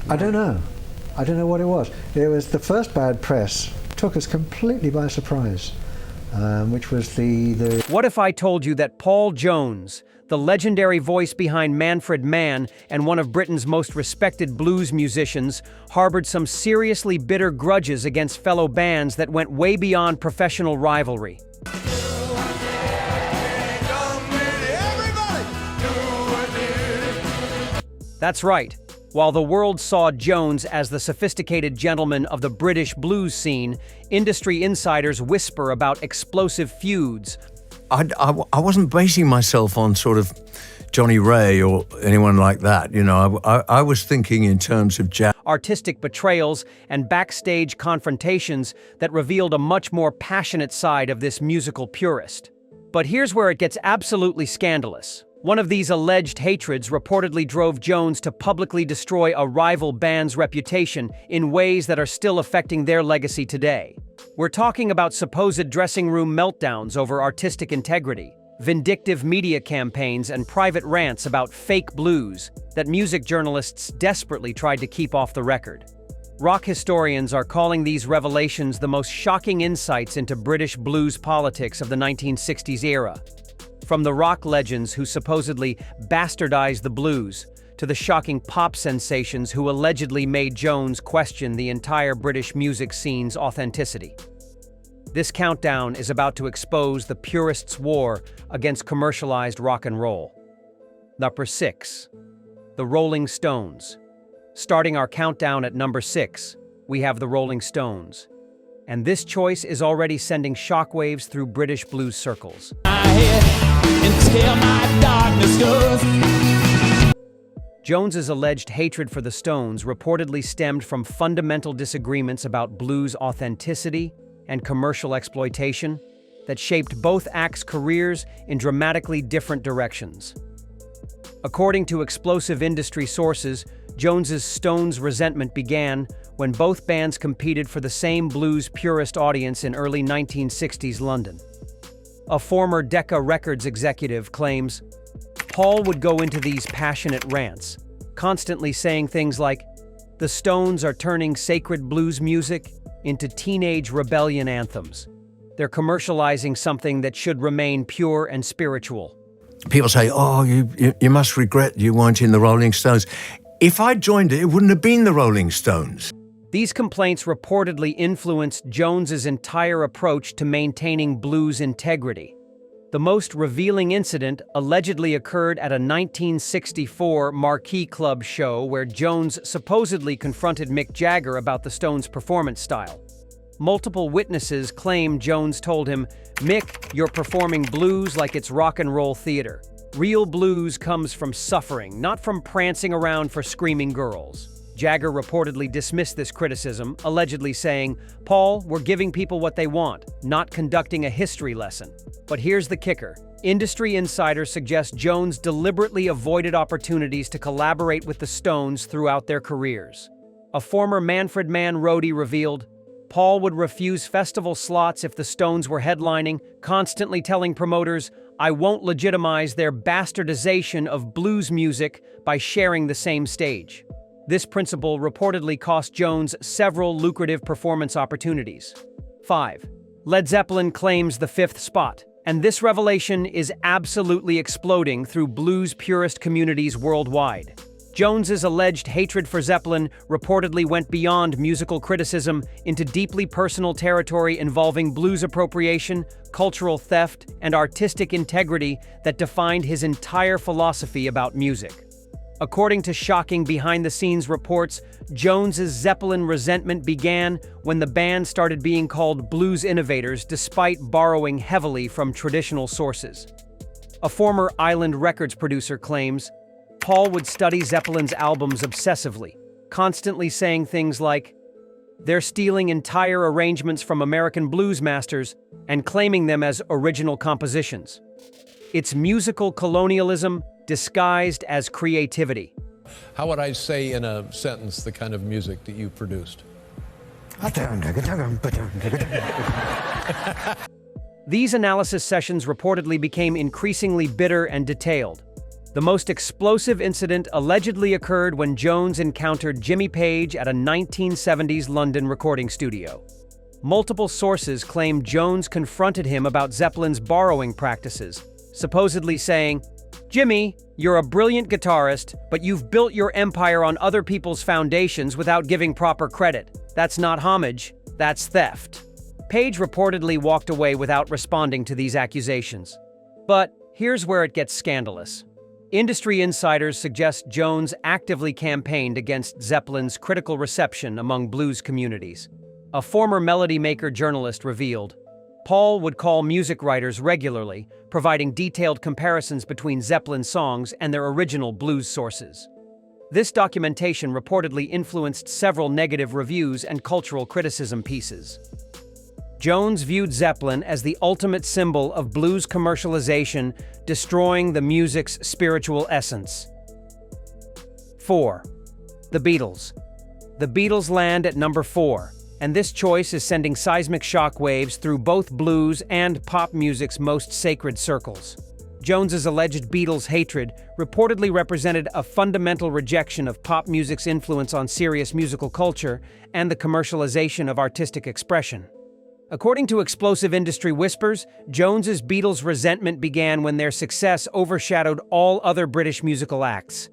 I don't know. I don't know what it was. It was the first bad press took us completely by surprise, which was the... What if I told you that Paul Jones, the legendary voice behind Manfred Mann and one of Britain's most respected blues musicians, harbored some seriously bitter grudges against fellow bands that went way beyond professional rivalry? That's right. While the world saw Jones as the sophisticated gentleman of the British blues scene, industry insiders whisper about explosive feuds. I wasn't basing myself on sort of Johnny Ray or anyone like that. You know, I was thinking in terms of jazz. Artistic betrayals and backstage confrontations that revealed a much more passionate side of this musical purist. But here's where it gets absolutely scandalous. One of these alleged hatreds reportedly drove Jones to publicly destroy a rival band's reputation in ways that are still affecting their legacy today. We're talking about supposed dressing room meltdowns over artistic integrity, vindictive media campaigns, and private rants about fake blues that music journalists desperately tried to keep off the record. Rock historians are calling these revelations the most shocking insights into British blues politics of the 1960s era. From the rock legends who supposedly bastardized the blues, to the shocking pop sensations who allegedly made Jones question the entire British music scene's authenticity. This countdown is about to expose the purists' war against commercialized rock and roll. Number 6. The Rolling Stones. Starting our countdown at number 6, we have the Rolling Stones. And this choice is already sending shockwaves through British blues circles. Jones's alleged hatred for the Stones reportedly stemmed from fundamental disagreements about blues authenticity and commercial exploitation that shaped both acts' careers in dramatically different directions. According to explosive industry sources, Jones's Stones resentment began when both bands competed for the same blues purist audience in early 1960s London. A former Decca Records executive claims, Paul would go into these passionate rants, constantly saying things like, "The Stones are turning sacred blues music into teenage rebellion anthems. They're commercializing something that should remain pure and spiritual." People say, oh, you must regret you weren't in the Rolling Stones. If I'd joined it, it wouldn't have been the Rolling Stones. These complaints reportedly influenced Jones's entire approach to maintaining blues integrity. The most revealing incident allegedly occurred at a 1964 Marquee Club show where Jones supposedly confronted Mick Jagger about the Stones' performance style. Multiple witnesses claim Jones told him, "Mick, you're performing blues like it's rock and roll theater. Real blues comes from suffering, not from prancing around for screaming girls." Jagger reportedly dismissed this criticism, allegedly saying, "Paul, we're giving people what they want, not conducting a history lesson." But here's the kicker. Industry insiders suggest Jones deliberately avoided opportunities to collaborate with the Stones throughout their careers. A former Manfred Mann roadie revealed, Paul would refuse festival slots if the Stones were headlining, constantly telling promoters, "I won't legitimize their bastardization of blues music by sharing the same stage." This principle reportedly cost Jones several lucrative performance opportunities. 5. Led Zeppelin claims the 5th spot, and this revelation is absolutely exploding through blues purist communities worldwide. Jones's alleged hatred for Zeppelin reportedly went beyond musical criticism into deeply personal territory involving blues appropriation, cultural theft, and artistic integrity that defined his entire philosophy about music. According to shocking behind-the-scenes reports, Jones's Zeppelin resentment began when the band started being called blues innovators despite borrowing heavily from traditional sources. A former Island Records producer claims, Paul would study Zeppelin's albums obsessively, constantly saying things like, "They're stealing entire arrangements from American blues masters and claiming them as original compositions." It's musical colonialism disguised as creativity. How would I say in a sentence the kind of music that you produced? These analysis sessions reportedly became increasingly bitter and detailed. The most explosive incident allegedly occurred when Jones encountered Jimmy Page at a 1970s London recording studio. Multiple sources claim Jones confronted him about Zeppelin's borrowing practices, supposedly saying, "Jimmy, you're a brilliant guitarist, but you've built your empire on other people's foundations without giving proper credit. That's not homage, that's theft." Page reportedly walked away without responding to these accusations. But here's where it gets scandalous. Industry insiders suggest Jones actively campaigned against Zeppelin's critical reception among blues communities. A former Melody Maker journalist revealed, Paul would call music writers regularly, providing detailed comparisons between Zeppelin songs and their original blues sources. This documentation reportedly influenced several negative reviews and cultural criticism pieces. Jones viewed Zeppelin as the ultimate symbol of blues commercialization, destroying the music's spiritual essence. 4. The Beatles. The Beatles land at number 4, and this choice is sending seismic shockwaves through both blues and pop music's most sacred circles. Jones's alleged Beatles hatred reportedly represented a fundamental rejection of pop music's influence on serious musical culture and the commercialization of artistic expression. According to explosive industry whispers, Jones's Beatles' resentment began when their success overshadowed all other British musical acts.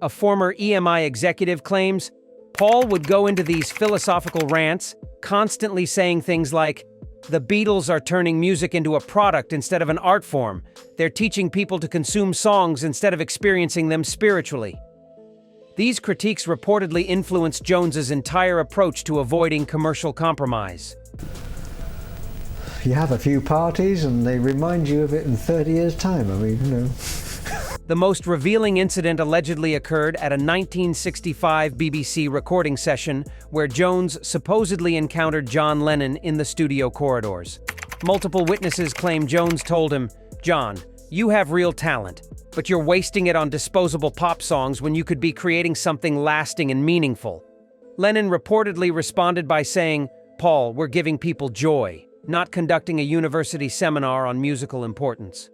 A former EMI executive claims, Paul would go into these philosophical rants, constantly saying things like, "The Beatles are turning music into a product instead of an art form. They're teaching people to consume songs instead of experiencing them spiritually." These critiques reportedly influenced Jones's entire approach to avoiding commercial compromise. You have a few parties and they remind you of it in 30 years' time. I mean. The most revealing incident allegedly occurred at a 1965 BBC recording session where Jones supposedly encountered John Lennon in the studio corridors. Multiple witnesses claim Jones told him, "John, you have real talent, but you're wasting it on disposable pop songs when you could be creating something lasting and meaningful." Lennon reportedly responded by saying, "Paul, we're giving people joy, not conducting a university seminar on musical importance."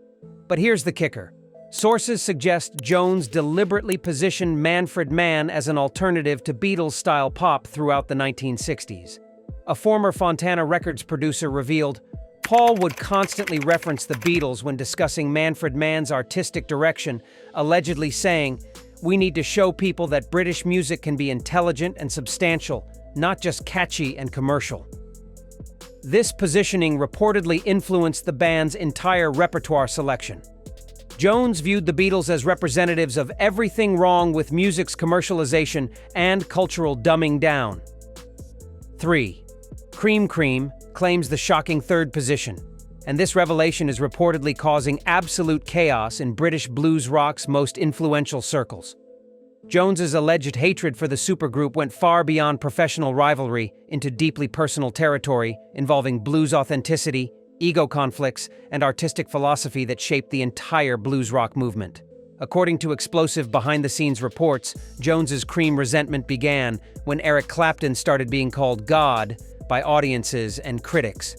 But here's the kicker. Sources suggest Jones deliberately positioned Manfred Mann as an alternative to Beatles-style pop throughout the 1960s. A former Fontana Records producer revealed, Paul would constantly reference the Beatles when discussing Manfred Mann's artistic direction, allegedly saying, "We need to show people that British music can be intelligent and substantial, not just catchy and commercial." This positioning reportedly influenced the band's entire repertoire selection. Jones viewed the Beatles as representatives of everything wrong with music's commercialization and cultural dumbing down. 3. Cream claims the shocking third position, and this revelation is reportedly causing absolute chaos in British blues rock's most influential circles. Jones's alleged hatred for the supergroup went far beyond professional rivalry into deeply personal territory involving blues authenticity, ego conflicts, and artistic philosophy that shaped the entire blues rock movement. According to explosive behind-the-scenes reports, Jones's Cream resentment began when Eric Clapton started being called God by audiences and critics.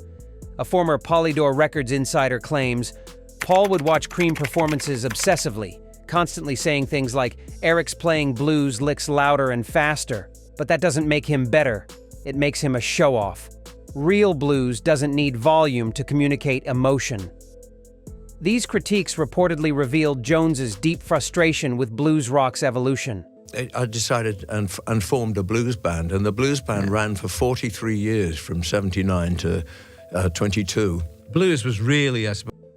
A former Polydor Records insider claims, Paul would watch Cream performances obsessively, constantly saying things like, "Eric's playing blues licks louder and faster, but that doesn't make him better. It makes him a show-off. Real blues doesn't need volume to communicate emotion." These critiques reportedly revealed Jones's deep frustration with blues rock's evolution. I decided and formed a blues band, and the blues band ran for 43 years, from 79 to 22. Blues was really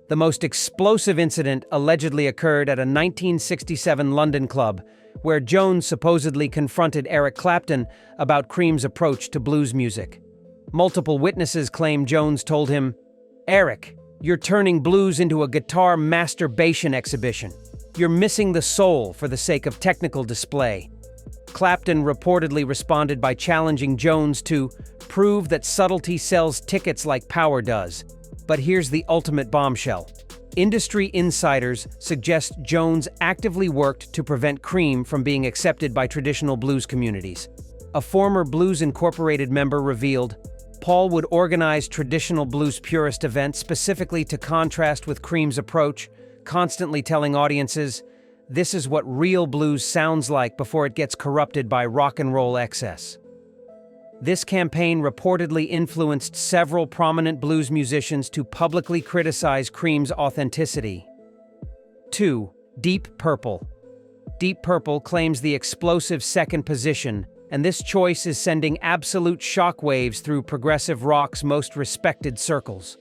The most explosive incident allegedly occurred at a 1967 London club, where Jones supposedly confronted Eric Clapton about Cream's approach to blues music. Multiple witnesses claim Jones told him, "Eric, you're turning blues into a guitar masturbation exhibition. You're missing the soul for the sake of technical display." Clapton reportedly responded by challenging Jones to prove that subtlety sells tickets like power does. But here's the ultimate bombshell. Industry insiders suggest Jones actively worked to prevent Cream from being accepted by traditional blues communities. A former Blues Incorporated member revealed, Paul would organize traditional blues purist events specifically to contrast with Cream's approach, constantly telling audiences, this is what real blues sounds like before it gets corrupted by rock and roll excess. This campaign reportedly influenced several prominent blues musicians to publicly criticize Cream's authenticity. 2. Deep Purple. Deep Purple claims the explosive second position, and this choice is sending absolute shockwaves through progressive rock's most respected circles.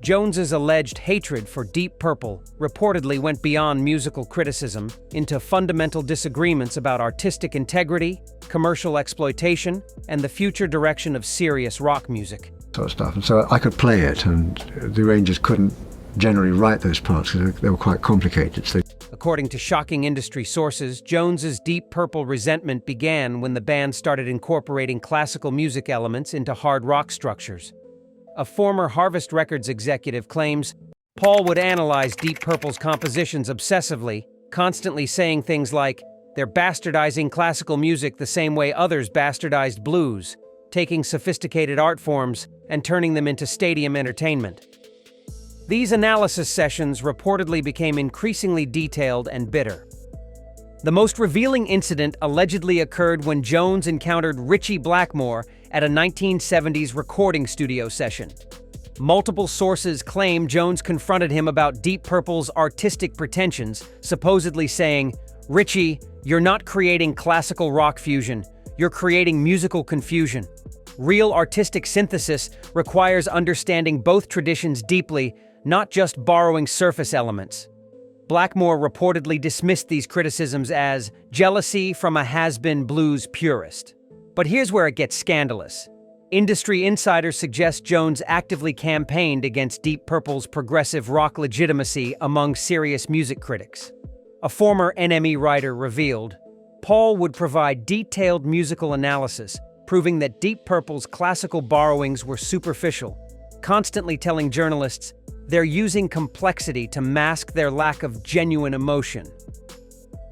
Jones's alleged hatred for Deep Purple reportedly went beyond musical criticism into fundamental disagreements about artistic integrity, commercial exploitation, and the future direction of serious rock music. Sort of stuff. And so I could play it, and the arrangers couldn't generally write those parts because they were quite complicated. So, according to shocking industry sources, Jones's Deep Purple resentment began when the band started incorporating classical music elements into hard rock structures. A former Harvest Records executive claims Paul would analyze Deep Purple's compositions obsessively, constantly saying things like, "They're bastardizing classical music the same way others bastardized blues, taking sophisticated art forms and turning them into stadium entertainment." These analysis sessions reportedly became increasingly detailed and bitter. The most revealing incident allegedly occurred when Jones encountered Ritchie Blackmore at a 1970s recording studio session. Multiple sources claim Jones confronted him about Deep Purple's artistic pretensions, supposedly saying, "Ritchie, you're not creating classical rock fusion, you're creating musical confusion. Real artistic synthesis requires understanding both traditions deeply, not just borrowing surface elements." Blackmore reportedly dismissed these criticisms as jealousy from a has-been blues purist. But here's where it gets scandalous. Industry insiders suggest Jones actively campaigned against Deep Purple's progressive rock legitimacy among serious music critics. A former NME writer revealed, Paul would provide detailed musical analysis, proving that Deep Purple's classical borrowings were superficial, constantly telling journalists they're using complexity to mask their lack of genuine emotion.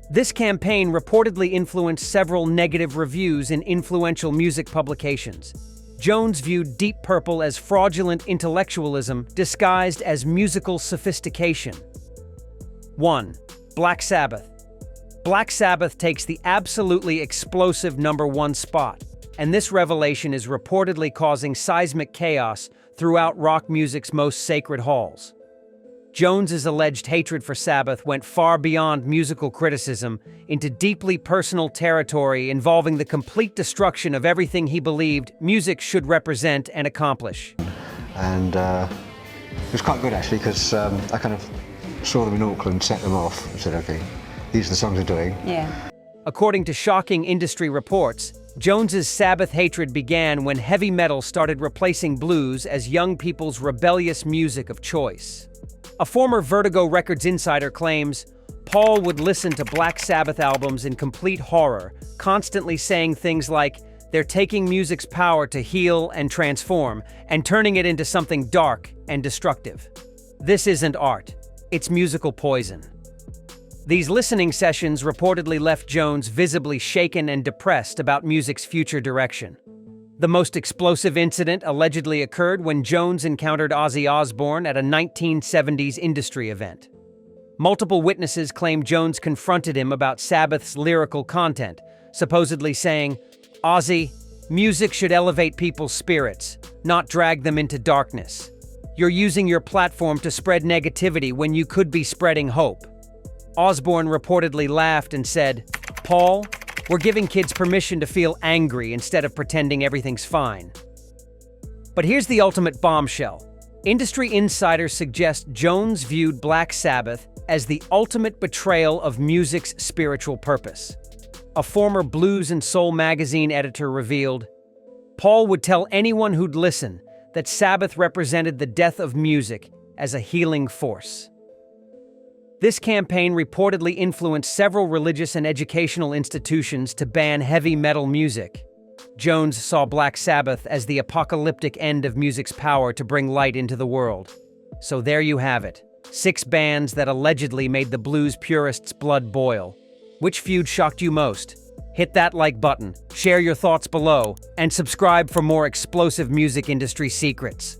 This campaign reportedly influenced several negative reviews in influential music publications. Jones viewed Deep Purple as fraudulent intellectualism disguised as musical sophistication. 1. Black Sabbath. Black Sabbath takes the absolutely explosive #1 spot, and this revelation is reportedly causing seismic chaos throughout rock music's most sacred halls. Jones's alleged hatred for Sabbath went far beyond musical criticism into deeply personal territory involving the complete destruction of everything he believed music should represent and accomplish. and it was quite good actually, because I kind of saw them in Auckland, set them off, and said, okay, these are the songs they're doing. Yeah. According to shocking industry reports, Jones's Sabbath hatred began when heavy metal started replacing blues as young people's rebellious music of choice. A former Vertigo Records insider claims Paul would listen to Black Sabbath albums in complete horror, constantly saying things like, "They're taking music's power to heal and transform, and turning it into something dark and destructive. This isn't art, it's musical poison." These listening sessions reportedly left Jones visibly shaken and depressed about music's future direction. The most explosive incident allegedly occurred when Jones encountered Ozzy Osbourne at a 1970s industry event. Multiple witnesses claim Jones confronted him about Sabbath's lyrical content, supposedly saying, "Ozzy, music should elevate people's spirits, not drag them into darkness. You're using your platform to spread negativity when you could be spreading hope." Osbourne reportedly laughed and said, "Paul, we're giving kids permission to feel angry instead of pretending everything's fine." But here's the ultimate bombshell. Industry insiders suggest Jones viewed Black Sabbath as the ultimate betrayal of music's spiritual purpose. A former Blues and Soul magazine editor revealed, Paul would tell anyone who'd listen that Sabbath represented the death of music as a healing force. This campaign reportedly influenced several religious and educational institutions to ban heavy metal music. Jones saw Black Sabbath as the apocalyptic end of music's power to bring light into the world. So there you have it, 6 bands that allegedly made the blues purists' blood boil. Which feud shocked you most? Hit that like button, share your thoughts below, and subscribe for more explosive music industry secrets.